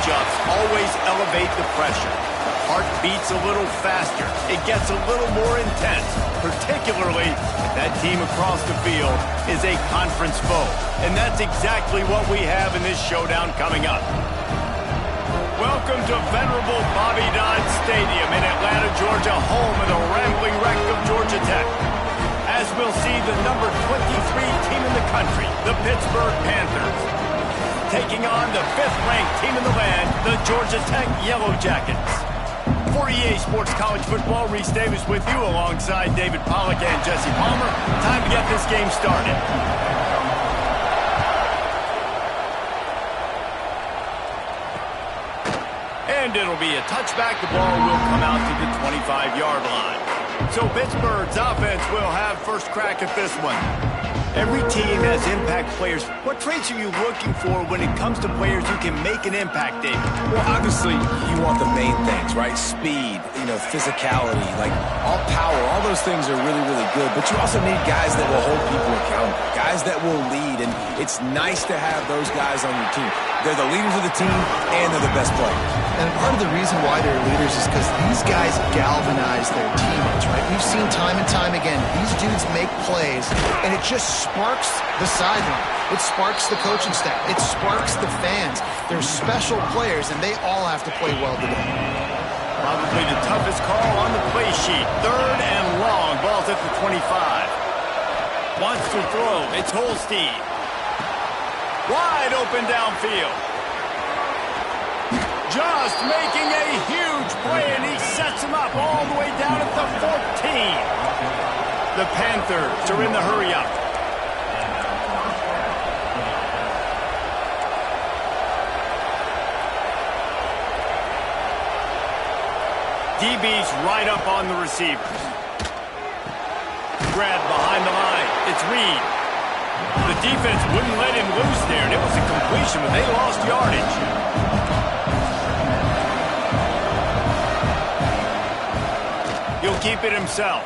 matchups always elevate the pressure. The heart beats a little faster. It gets a little more intense, particularly if that team across the field is a conference foe. And that's exactly what we have in this showdown coming up. Welcome to venerable Bobby Dodd Stadium in Atlanta, Georgia, home of the rambling wreck of Georgia Tech. As we'll see the number 23 team in the country, the Pittsburgh Panthers, taking on the 5th-ranked team in the land, the Georgia Tech Yellow Jackets. For EA Sports College Football, Reese Davis with you alongside David Pollack and Jesse Palmer. Time to get this game started. And it'll be a touchback. The ball will come out to the 25-yard line. So Pittsburgh's offense will have first crack at this one. Every team has impact players. What traits are you looking for when it comes to players who can make an impact, David? Well, obviously, you want the main things, right? Speed, physicality, like all power, all those things are really, really good. But you also need guys that will hold people accountable, guys that will lead. And it's nice to have those guys on your team. They're the leaders of the team, and they're the best players. And part of the reason why they're leaders is because these guys galvanize their teammates, right? We've seen time and time again, these dudes make plays, and it just sparks the sideline. It sparks the coaching staff. It sparks the fans. They're special players, and they all have to play well today. Probably the toughest call on the play sheet. 3rd and long. Ball's at the 25. Wants to throw. It's Holstein. Wide open downfield. Just making a huge play, and he sets him up all the way down at the 14. The Panthers are in the hurry-up. DB's right up on the receivers. Grabbed behind the line. It's Reed. The defense wouldn't let him loose there, and it was a completion, but they lost yardage. He'll keep it himself.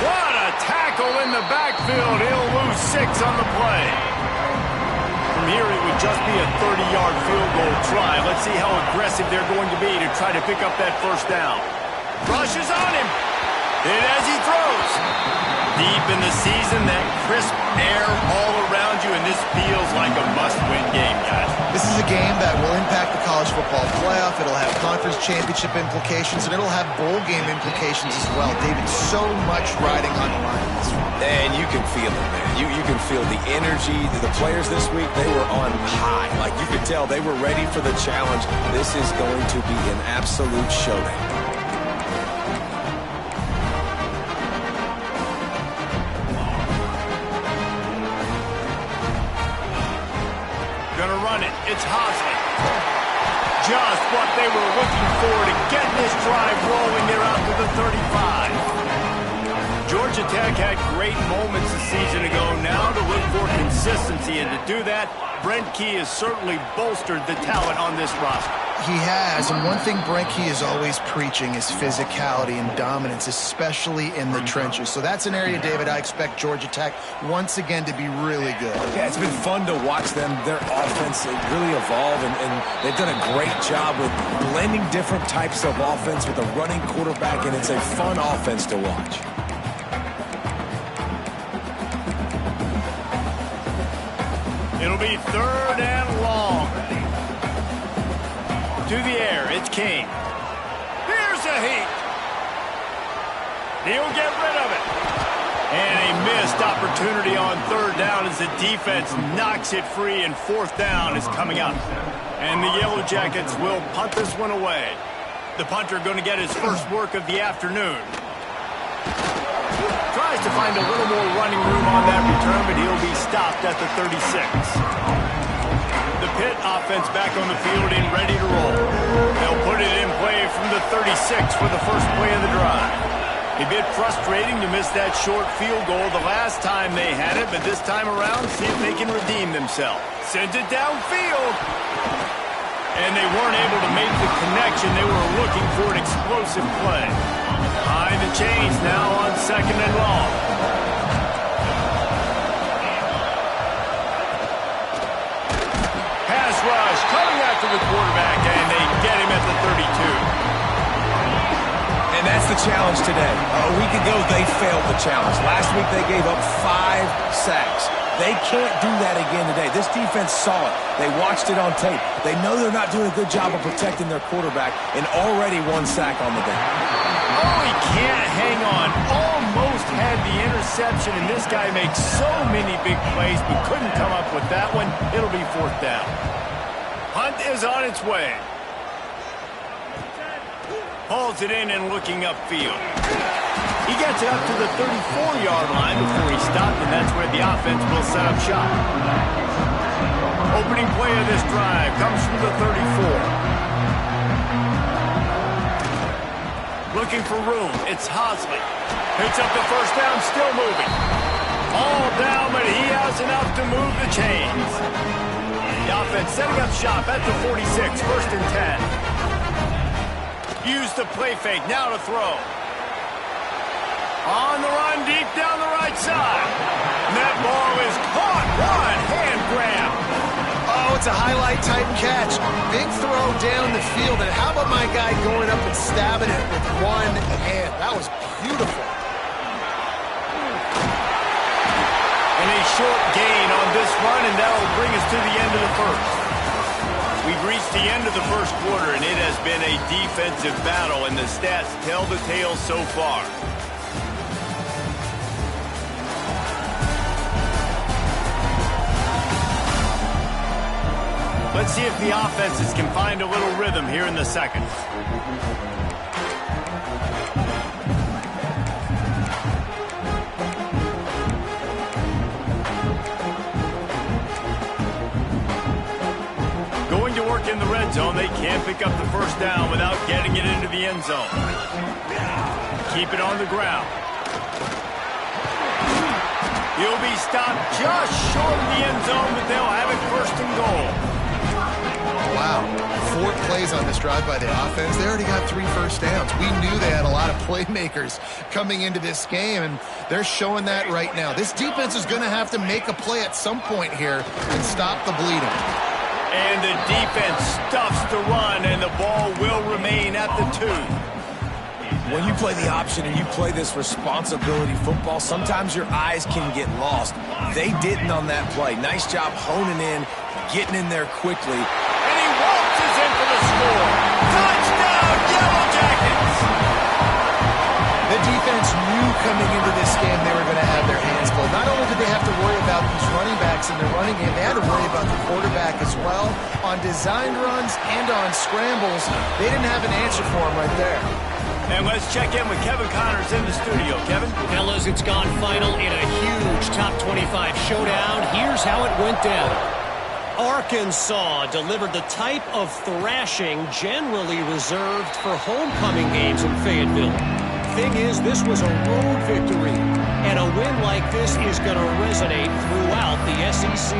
What a tackle in the backfield. He'll lose 6 on the play. From here, it would just be a 30-yard field goal try. Let's see how aggressive they're going to be to try to pick up that first down. Rushes on him. And as he throws, deep in the season, that crisp air all around you, and this feels like a must-win game, guys. This is a game that will impact the college football playoff. It'll have conference championship implications, and it'll have bowl game implications as well. David, so much riding on the line in this one. And you can feel it, man. You can feel the energy. The players this week, they were on high. Like, you could tell they were ready for the challenge. This is going to be an absolute showdown. Gonna run it. It's Hosley. Just what they were looking for to get this drive rolling. They're out to the 35. Georgia Tech had great moments a season ago. Now to look for consistency, and to do that, Brent Key has certainly bolstered the talent on this roster. He has, and one thing Brent Key is always preaching is physicality and dominance, especially in the trenches. So that's an area, David, I expect Georgia Tech once again to be really good. Yeah, it's been fun to watch them, their offense really evolve, and they've done a great job with blending different types of offense with a running quarterback, and it's a fun offense to watch. It'll be 3rd and long. To the air, it's King. Here's a heat. He'll get rid of it. And a missed opportunity on 3rd down as the defense knocks it free, and 4th down is coming up. And the Yellow Jackets will punt this one away. The punter going to get his first work of the afternoon. Tries to find a little more running room on that return, but he'll be stopped at the 36. The Pitt offense back on the field and ready to roll. They'll put it in play from the 36 for the first play of the drive. A bit frustrating to miss that short field goal the last time they had it, but this time around, see if they can redeem themselves. Sends it downfield. And they weren't able to make the connection. They were looking for an explosive play. Behind the chains now on 2nd and long. Pass rush coming after the quarterback, and they get him at the 32. And that's the challenge today. A week ago, they failed the challenge. Last week, they gave up 5 sacks. They can't do that again today. This defense saw it. They watched it on tape. They know they're not doing a good job of protecting their quarterback, and already 1 sack on the day. Oh, he can't hang on. Almost had the interception, and this guy makes so many big plays, but couldn't come up with that one. It'll be 4th down. Punt is on its way. Hauls it in and looking upfield. He gets it up to the 34-yard line before he stopped, and that's where the offense will set up shop. Opening play of this drive comes from the 34. Looking for room. It's Hosley. Picks up the first down, still moving. All down, but he has enough to move the chains. The offense setting up shop at the 46, 1st and 10. Use the play fake, now to throw. On the run, deep down the right side. And that ball is caught. One hand grab. Oh, it's a highlight-type catch. Big throw down the field. And how about my guy going up and stabbing it with one hand? That was beautiful. And a short gain on this run, and that will bring us to the end of the first. We've reached the end of the first quarter, and it has been a defensive battle, and the stats tell the tale so far. Let's see if the offenses can find a little rhythm here in the second. Going to work in the red zone, they can't pick up the first down without getting it into the end zone. Keep it on the ground. He'll be stopped just short of the end zone, but they'll have it 1st and goal. Wow, 4 plays on this drive by the offense. They already got 3 first downs. We knew they had a lot of playmakers coming into this game, and they're showing that right now. This defense is going to have to make a play at some point here and stop the bleeding. And the defense stuffs the run, and the ball will remain at the 2. When you play the option and you play this responsibility football, sometimes your eyes can get lost. They didn't on that play. Nice job honing in, getting in there quickly. And he waltzes in for the score. Touchdown, Yellow Jackets! The defense knew coming into this game they were going to have their hands full. Not only did they have to worry about these running backs in their running game, they had to worry about the quarterback as well. On designed runs and on scrambles, they didn't have an answer for him right there. And let's check in with Kevin Connors in the studio. Kevin? Fellas, it's gone final in a huge top 25 showdown. Here's how it went down. Arkansas delivered the type of thrashing generally reserved for homecoming games in Fayetteville. Thing is, this was a road victory, and a win like this is going to resonate throughout the SEC.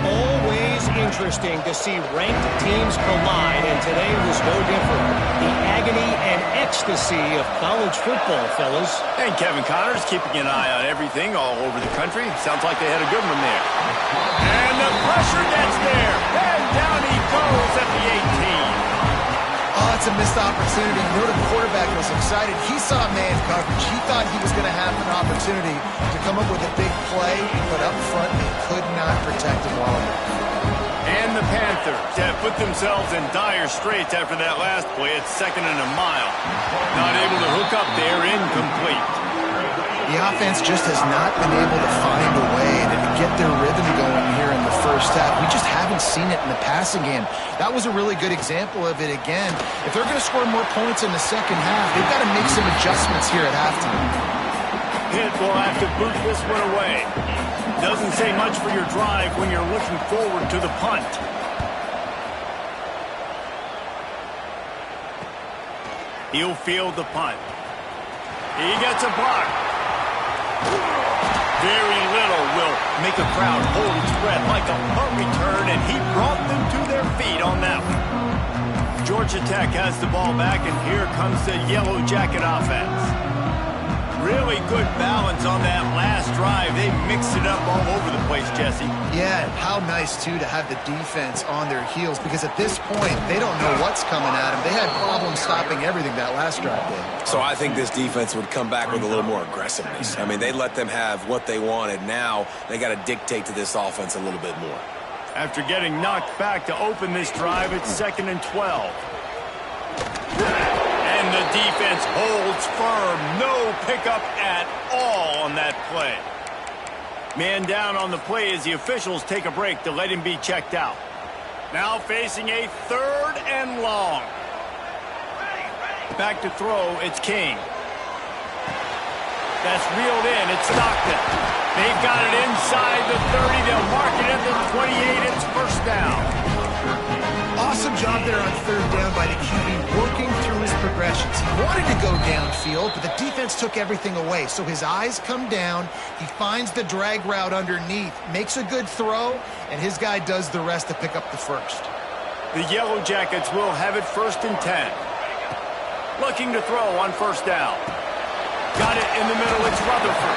Always interesting to see ranked teams collide, and today was no different. The agony and ecstasy of college football, fellas. And Kevin Connors keeping an eye on everything all over the country. Sounds like they had a good one there. And the pressure gets there. And down he goes at the 18. Oh, it's a missed opportunity. You know, the quarterback was excited. He saw man coverage. He thought he was going to have an opportunity to come up with a big play, but up front, they could not protect him well enough. And the Panthers have put themselves in dire straits after that last play at 2nd and a mile. Not able to hook up there, incomplete. The offense just has not been able to find a way to get their rhythm going here in the first half. We just haven't seen it in the passing game. That was a really good example of it again. If they're going to score more points in the second half, they've got to make some adjustments here at halftime. Pitt will have to boot this one away. Doesn't say much for your drive when you're looking forward to the punt. He'll field the punt. He gets a block. Very little will make a crowd hold its breath like a punt return, and he brought them to their feet on that one. Georgia Tech has the ball back, and here comes the Yellow Jacket offense. Really good balance on that last drive. They mixed it up all over the place, Jesse. Yeah, how nice, too, to have the defense on their heels, because at this point, they don't know what's coming at them. They had problems stopping everything that last drive did. So I think this defense would come back with a little more aggressiveness. I mean, they let them have what they wanted. Now they got to dictate to this offense a little bit more. After getting knocked back to open this drive, it's 2nd and 12. And the defense holds firm. No pickup at all on that play. Man down on the play as the officials take a break to let him be checked out. Now facing a 3rd and long. Back to throw, it's King. That's reeled in, it's Stockton. They've got it inside the 30. They'll mark it at the 28. It's 1st down. Awesome job there on 3rd down by the QB, working through his progressions. He wanted to go downfield, but the defense took everything away. So his eyes come down, he finds the drag route underneath, makes a good throw, and his guy does the rest to pick up the first. The Yellow Jackets will have it 1st and 10. Looking to throw on 1st down. Got it in the middle, it's Rutherford.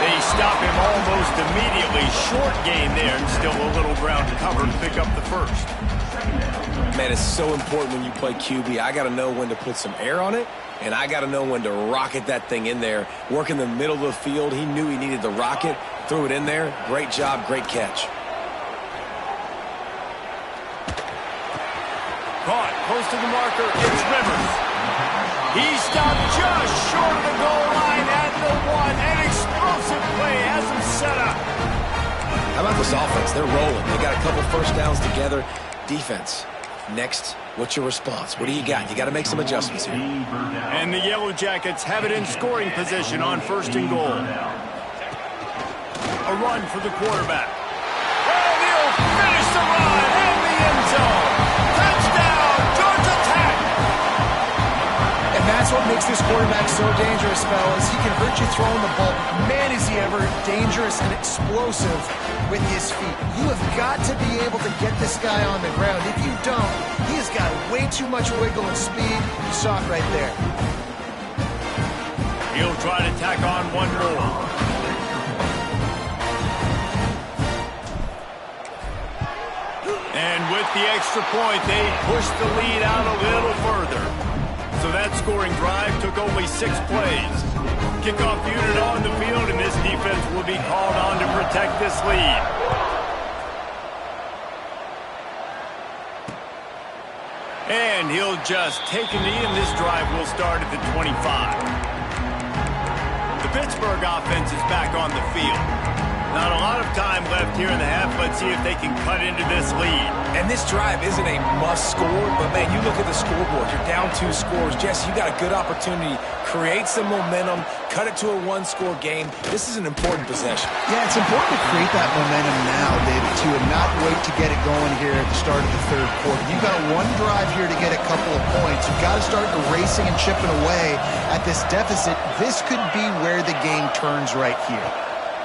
They stop him almost immediately. Short gain there, and still a little ground cover to pick up the first. Man, it's so important when you play QB. I got to know when to put some air on it, and I got to know when to rocket that thing in there. Work in the middle of the field. He knew he needed the rocket, threw it in there. Great job, great catch. Caught, close to the marker, it's Rivers. He stopped just short of the goal line at the 1. An explosive play has him set up. How about this offense? They're rolling. They got a couple 1st downs together. Defense. Next, what's your response? What do you got? You got to make some adjustments here. And the Yellow Jackets have it in scoring position on 1st and goal. A run for the quarterback. And he'll finish the run in the end zone. Touchdown, Georgia Tech! And that's what makes this quarterback so dangerous, fellas. He can hurt you throwing the ball. Man, is he ever dangerous and explosive with his feet. You have got to be able to get this guy on the ground. If you don't, he has got way too much wiggle and speed. You saw it right there. He'll try to tack on one more. And with the extra point, they push the lead out a little further. So that scoring drive took only 6 plays. Kickoff unit on the field, and this defense will be called on to protect this lead. And he'll just take a knee, and this drive will start at the 25. The Pittsburgh offense is back on the field. Not a lot of time left here in the half. Let's see if they can cut into this lead. And this drive isn't a must score, but man, you look at the scoreboard. You're down 2 scores. Jesse, you got a good opportunity. Create some momentum. Cut it to a 1-score game. This is an important possession. Yeah, it's important to create that momentum now, David, too, and not wait to get it going here at the start of the 3rd quarter. You've got 1 drive here to get a couple of points. You've got to start racing and chipping away at this deficit. This could be where the game turns right here.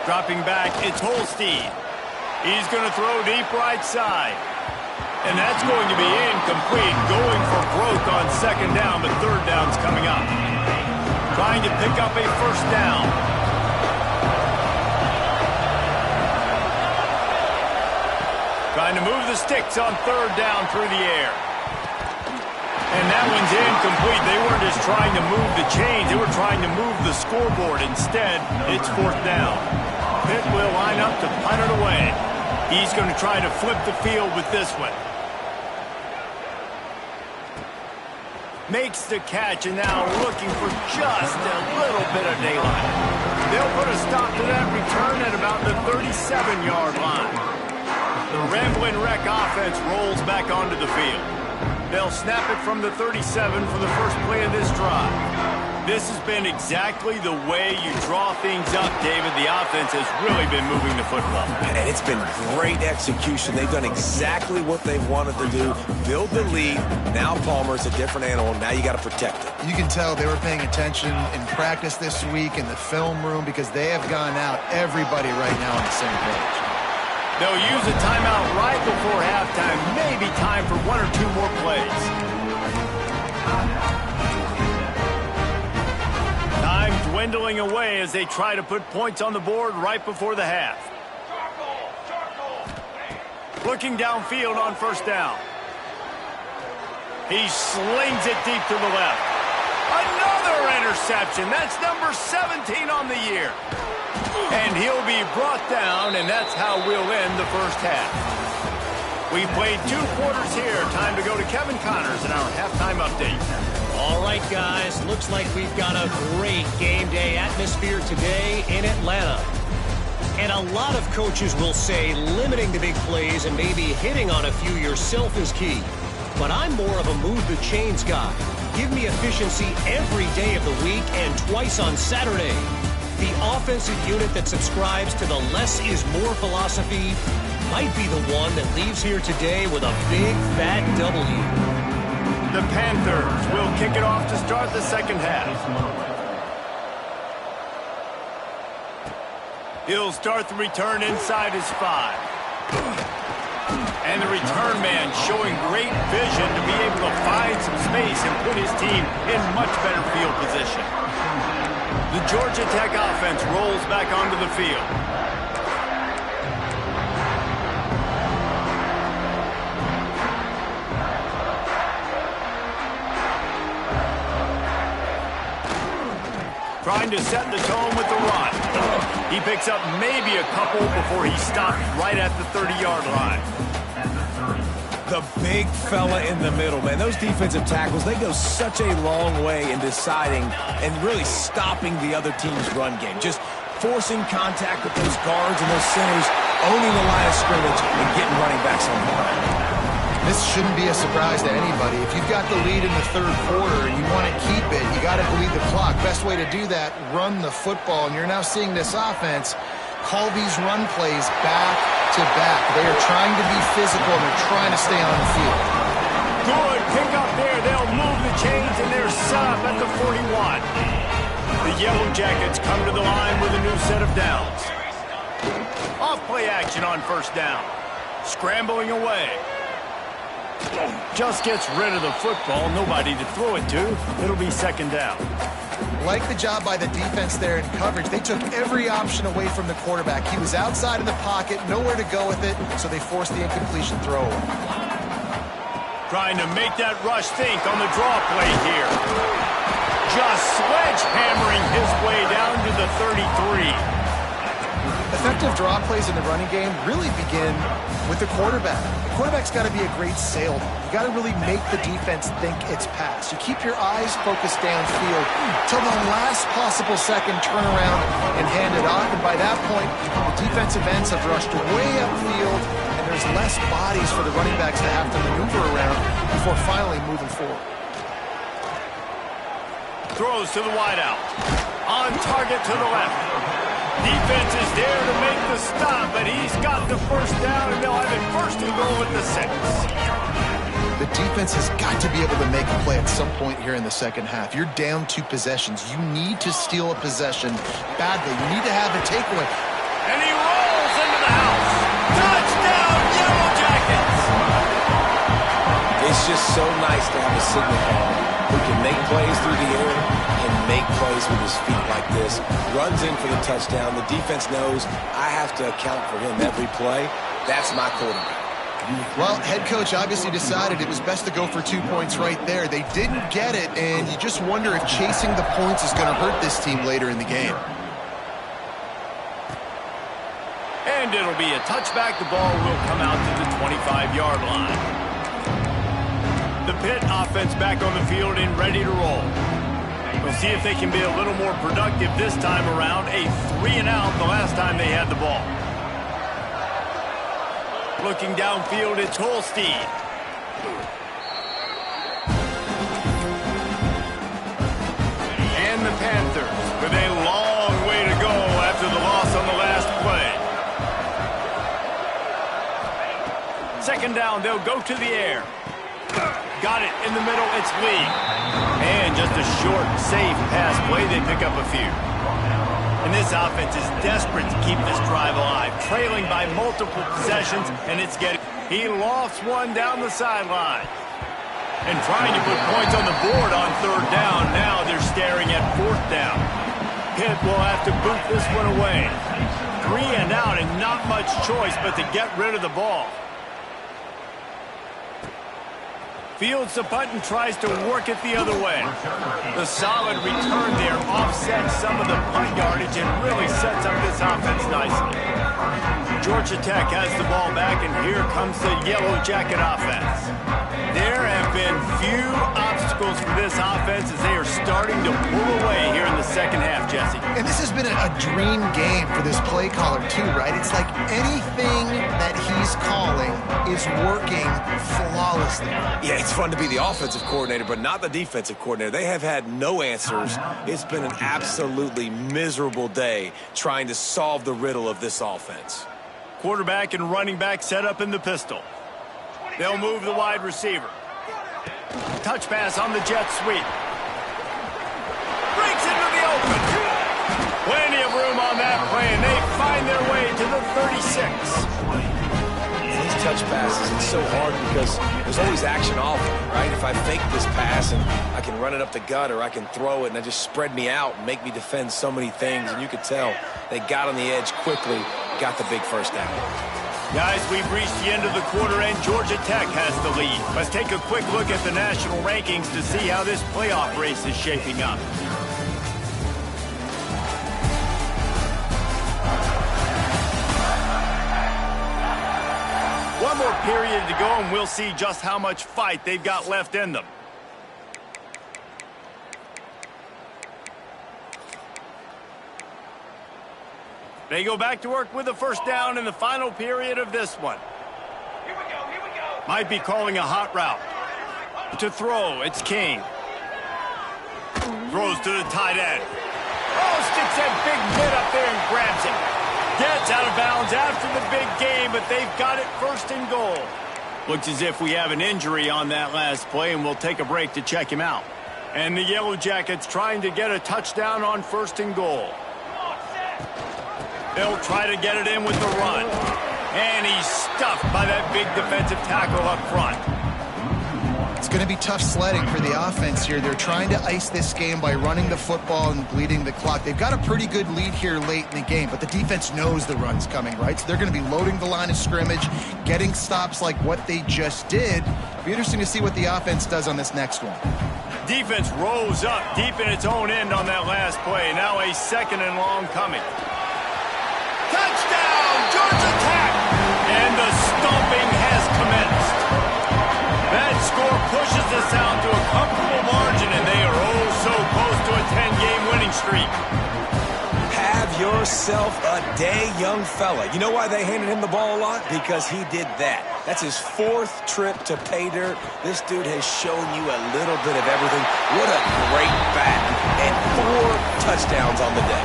Dropping back, it's Holstein. He's going to throw deep right side. And that's going to be incomplete. Going for broke on 2nd down, but 3rd down's coming up. Trying to pick up a 1st down. Trying to move the sticks on 3rd down through the air. And that one's incomplete. They weren't just trying to move the chains. They were trying to move the scoreboard. Instead, it's 4th down. Pitt will line up to punt it away. He's going to try to flip the field with this one. Makes the catch, and now looking for just a little bit of daylight. They'll put a stop to that return at about the 37-yard line. The Ramblin' Wreck offense rolls back onto the field. They'll snap it from the 37 for the first play of this drive. This has been exactly the way you draw things up, David. The offense has really been moving the football. And it's been great execution. They've done exactly what they've wanted to do. Build the lead. Now Palmer's a different animal. Now you got to protect it. You can tell they were paying attention in practice this week in the film room because they have gone out, everybody right now on the same page. They'll use a timeout right before halftime. Maybe time for 1 or 2 more plays. Time to dwindling away as they try to put points on the board right before the half. Looking downfield on first down. He slings it deep to the left. Another interception. That's number 17 on the year. And he'll be brought down, and that's how we'll end the first half. We played 2 quarters here. Time to go to Kevin Connors in our halftime update. All right, guys. Looks like we've got a great game day atmosphere today in Atlanta. And a lot of coaches will say limiting the big plays and maybe hitting on a few yourself is key. But I'm more of a move the chains guy. Give me efficiency every day of the week and twice on Saturday. The offensive unit that subscribes to the less is more philosophy might be the one that leaves here today with a big, fat W. The Panthers will kick it off to start the second half. He'll start the return inside his 5. And the return man showing great vision to be able to find some space and put his team in much better field position. The Georgia Tech offense rolls back onto the field. Trying to set the tone with the run. He picks up maybe a couple before he stops right at the 30-yard line. The big fella in the middle, man. Those defensive tackles, they go such a long way in deciding and really stopping the other team's run game. Just forcing contact with those guards and those centers, owning the line of scrimmage, and getting running backs on the line. This shouldn't be a surprise to anybody. If you've got the lead in the third quarter and you want to keep it, you got to bleed the clock. Best way to do that, run the football. And you're now seeing this offense call these run plays back to back. They are trying to be physical and they're trying to stay on the field. Good pick up there. They'll move the chains and they're set up at the 41. The Yellow Jackets come to the line with a new set of downs. Off play action on first down. Scrambling away. Just gets rid of the football. Nobody to throw it to. It'll be second down. Like the job by the defense there in coverage. They took every option away from the quarterback. He was outside of the pocket, nowhere to go with it, so they forced the incompletion throw. Trying to make that rush think on the draw play here. Just sledgehammering his way down to the 33. Effective draw plays in the running game really begin with the quarterback. The quarterback's got to be a great salesman. You got to really make the defense think it's pass. You keep your eyes focused downfield till the last possible second, turn around and hand it off. And by that point, the defensive ends have rushed way upfield, and there's less bodies for the running backs to have to maneuver around before finally moving forward. Throws to the wideout. On target to the left. Defense is there to make the stop, but he's got the first down, and they'll have it first and goal with the 6. The defense has got to be able to make a play at some point here in the second half. You're down 2 possessions. You need to steal a possession badly. You need to have a takeaway. And he rolls into the house. Touchdown, Yellow Jackets! It's just so nice to have a signal caller who can make plays through the air and make plays with his feet like this. Runs in for the touchdown. The defense knows I have to account for him every play. That's my quarterback. Well, head coach obviously decided it was best to go for 2 points right there. They didn't get it, and you just wonder if chasing the points is going to hurt this team later in the game. And it'll be a touchback. The ball will come out to the 25-yard line. The Pitt offense back on the field and ready to roll. We'll see if they can be a little more productive this time around. A 3-and-out the last time they had the ball. Looking downfield, it's Holstein. And the Panthers with a long way to go after the loss on the last play. Second down, they'll go to the air. Got it in the middle, it's Lee. And just a short, safe pass play, they pick up a few. And this offense is desperate to keep this drive alive, trailing by multiple possessions, and it's getting... He lofts one down the sideline. And trying to put points on the board on third down. Now they're staring at fourth down. Pitt will have to boot this one away. 3 and out and not much choice but to get rid of the ball. Fields the punt and tries to work it the other way. The solid return there offsets some of the punt yardage and really sets up this offense nicely. Georgia Tech has the ball back, and here comes the Yellow Jacket offense. There have been few obstacles for this offense as they are starting to pull away here in the second half, Jesse. And this has been a dream game for this play caller, too, right? It's like anything that he's calling is working flawlessly. Yeah, it's fun to be the offensive coordinator, but not the defensive coordinator. They have had no answers. It's been an absolutely miserable day trying to solve the riddle of this offense. Quarterback and running back set up in the pistol. They'll move the wide receiver. Touch pass on the jet sweep. Breaks into the open. Plenty of room on that play, and they find their way to the 36. These touch passes, it's so hard because there's always action off of it, right? If I fake this pass and I can run it up the gut or I can throw it and I just spread me out and make me defend so many things, and you could tell they got on the edge quickly, got the big first down. Guys, we've reached the end of the quarter, and Georgia Tech has the lead. Let's take a quick look at the national rankings to see how this playoff race is shaping up. One more period to go, and we'll see just how much fight they've got left in them. They go back to work with the first down in the final period of this one. Here we go. Might be calling a hot route. To throw, it's King. Throws to the tight end. Oh, sticks that big hit up there and grabs it. Gets out of bounds after the big game, but they've got it first and goal. Looks as if we have an injury on that last play, and we'll take a break to check him out. And the Yellow Jackets trying to get a touchdown on first and goal. They'll try to get it in with the run. And he's stuffed by that big defensive tackle up front. It's going to be tough sledding for the offense here. They're trying to ice this game by running the football and bleeding the clock. They've got a pretty good lead here late in the game, but the defense knows the run's coming, right? So they're going to be loading the line of scrimmage, getting stops like what they just did. It'll be interesting to see what the offense does on this next one. Defense rose up deep in its own end on that last play. Now a second and long coming. Touchdown, Georgia Tech! And the stomping has commenced. That score pushes us out to a comfortable margin, and they are oh so close to a 10-game winning streak. Have yourself a day, young fella. You know why they handed him the ball a lot? Because he did that. That's his 4th trip to pay dirt. This dude has shown you a little bit of everything. What a great back, and 4 touchdowns on the day.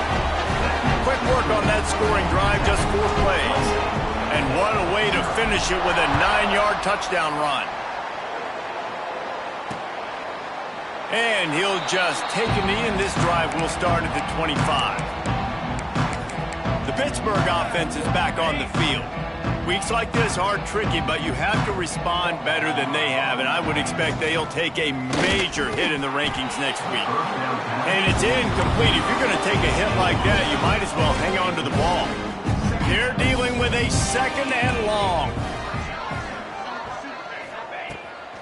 Quick work on that scoring drive, just 4 plays. And what a way to finish it with a 9-yard touchdown run. And he'll just take a knee, and this drive will start at the 25. The Pittsburgh offense is back on the field. Weeks like this are tricky, but you have to respond better than they have, and I would expect they'll take a major hit in the rankings next week. And it's incomplete. If you're going to take a hit like that, you might as well hang on to the ball. They're dealing with a second and long.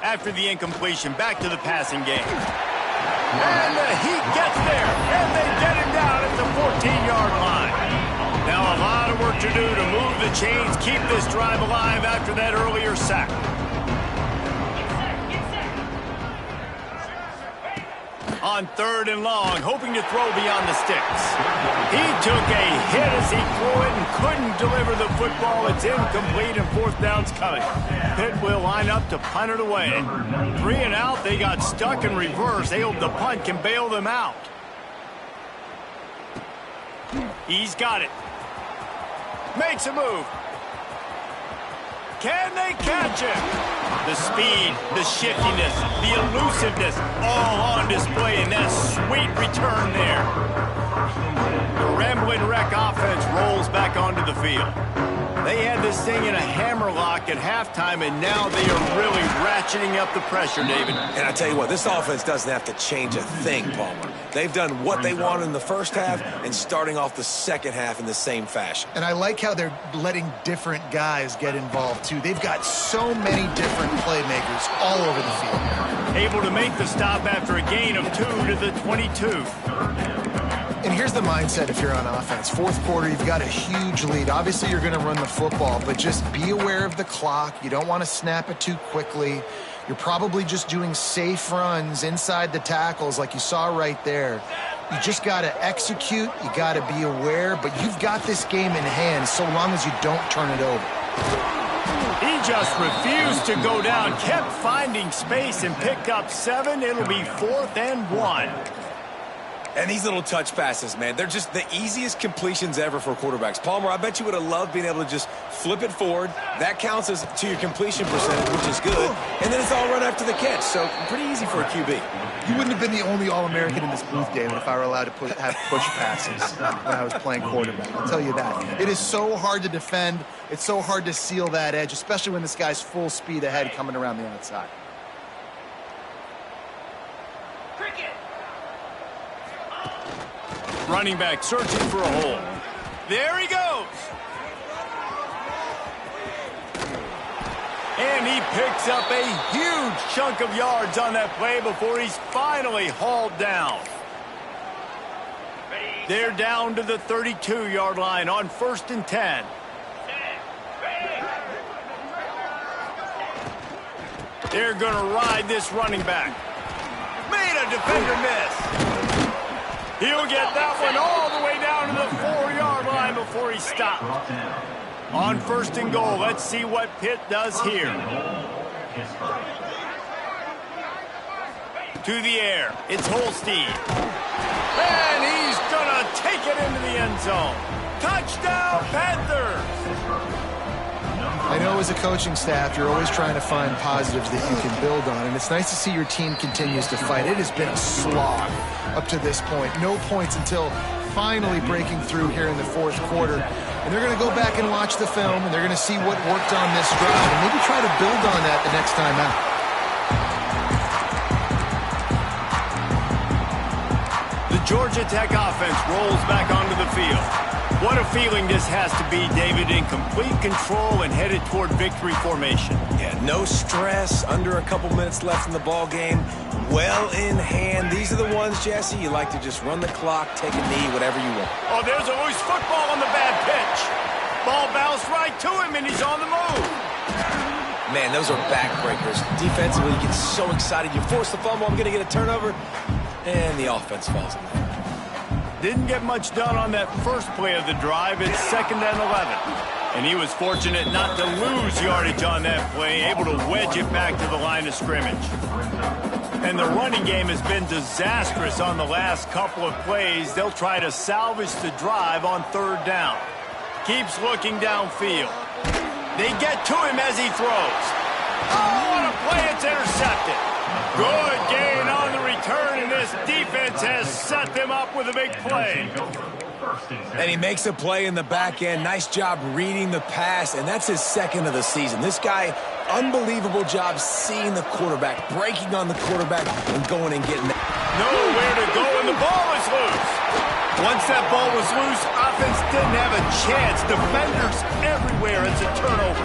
After the incompletion, back to the passing game. And the Heat gets there, and they get him down at the 14-yard line. Now a lot of work to do to move the chains, keep this drive alive after that earlier sack. On 3rd and long, hoping to throw beyond the sticks. He took a hit as he threw it and couldn't deliver the football. It's incomplete, and 4th down's coming. Pitt will line up to punt it away. 3 and out, they got stuck in reverse. They hope the punt can bail them out. He's got it. Makes a move. Can they catch him? The speed, the shiftiness, the elusiveness, all on display in that sweet return there. The Ramblin' Wreck offense rolls back onto the field. They had this thing in a hammerlock at halftime, and now they are really ratcheting up the pressure, David. And I tell you what, this offense doesn't have to change a thing, Palmer. They've done what they wanted in the first half and starting off the second half in the same fashion. And I like how they're letting different guys get involved, too. They've got so many different playmakers all over the field. Able to make the stop after a gain of 2 to the 22. And here's the mindset if you're on offense. Fourth quarter, you've got a huge lead. Obviously, you're going to run the football, but just be aware of the clock. You don't want to snap it too quickly. You're probably just doing safe runs inside the tackles like you saw right there. You just got to execute. You got to be aware, but you've got this game in hand so long as you don't turn it over. He just refused to go down, kept finding space and picked up 7. It'll be 4th and 1. And these little touch passes, man, they're just the easiest completions ever for quarterbacks. Palmer, I bet you would have loved being able to just flip it forward. That counts as to your completion percentage, which is good. And then it's all run after the catch, so pretty easy for a QB. You wouldn't have been the only All-American in this booth, David, if I were allowed to have push passes when I was playing quarterback. I'll tell you that. It is so hard to defend. It's so hard to seal that edge, especially when this guy's full speed ahead coming around the outside. Running back searching for a hole. There he goes. And he picks up a huge chunk of yards on that play before he's finally hauled down. They're down to the 32-yard line on 1st and 10. They're going to ride this running back. Made a defender miss. He'll get that one all the way down to the 4-yard line before he stopped. On 1st and goal, let's see what Pitt does here. To the air, it's Holstein. And he's going to take it into the end zone. Touchdown, Panthers! I know as a coaching staff, you're always trying to find positives that you can build on, and it's nice to see your team continues to fight. It has been a slog up to this point. No points until finally breaking through here in the 4th quarter. And they're going to go back and watch the film, and they're going to see what worked on this drive, and maybe try to build on that the next time out. The Georgia Tech offense rolls back onto the field. What a feeling this has to be, David, in complete control and headed toward victory formation. Yeah, no stress, under a couple minutes left in the ball game, well in hand. These are the ones, Jesse, you like to just run the clock, take a knee, whatever you want. Oh, there's a loose football on the bad pitch. Ball bounced right to him, and he's on the move. Man, those are backbreakers. Defensively, you get so excited. You force the fumble, I'm going to get a turnover, and the offense falls in there. Didn't get much done on that first play of the drive. It's 2nd and 11. And he was fortunate not to lose yardage on that play, able to wedge it back to the line of scrimmage. And the running game has been disastrous on the last couple of plays. They'll try to salvage the drive on 3rd down. Keeps looking downfield. They get to him as he throws. Oh, what a play. It's intercepted. Good gain on the return, and this defense has set them up with a big play. And he makes a play in the back end. Nice job reading the pass, and that's his 2nd of the season. This guy, unbelievable job seeing the quarterback, breaking on the quarterback, and going and getting it. Nowhere to go, and the ball is loose. Once that ball was loose, offense didn't have a chance. Defenders everywhere. It's a turnover.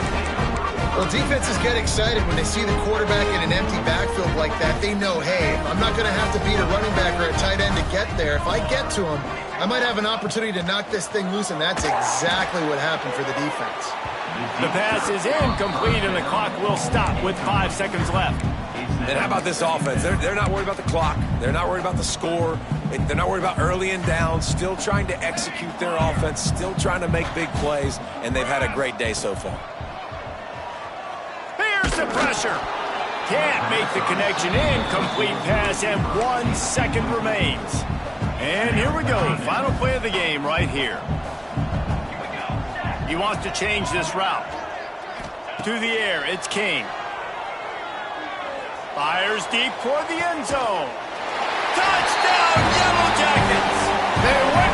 Well, defenses get excited when they see the quarterback in an empty backfield like that. They know, hey, I'm not going to have to beat a running back or a tight end to get there. If I get to him, I might have an opportunity to knock this thing loose, and that's exactly what happened for the defense. The pass is incomplete, and the clock will stop with 5 seconds left. And how about this offense? They're not worried about the clock. They're not worried about the score. They're not worried about early and down. Still trying to execute their offense. Still trying to make big plays, and they've had a great day so far. Here's the pressure. Can't make the connection. Incomplete pass, and 1 second remains. And here we go. Final play of the game right here. He wants to change this route. To the air, it's King. Fires deep toward the end zone. Touchdown, Yellow Jackets! They win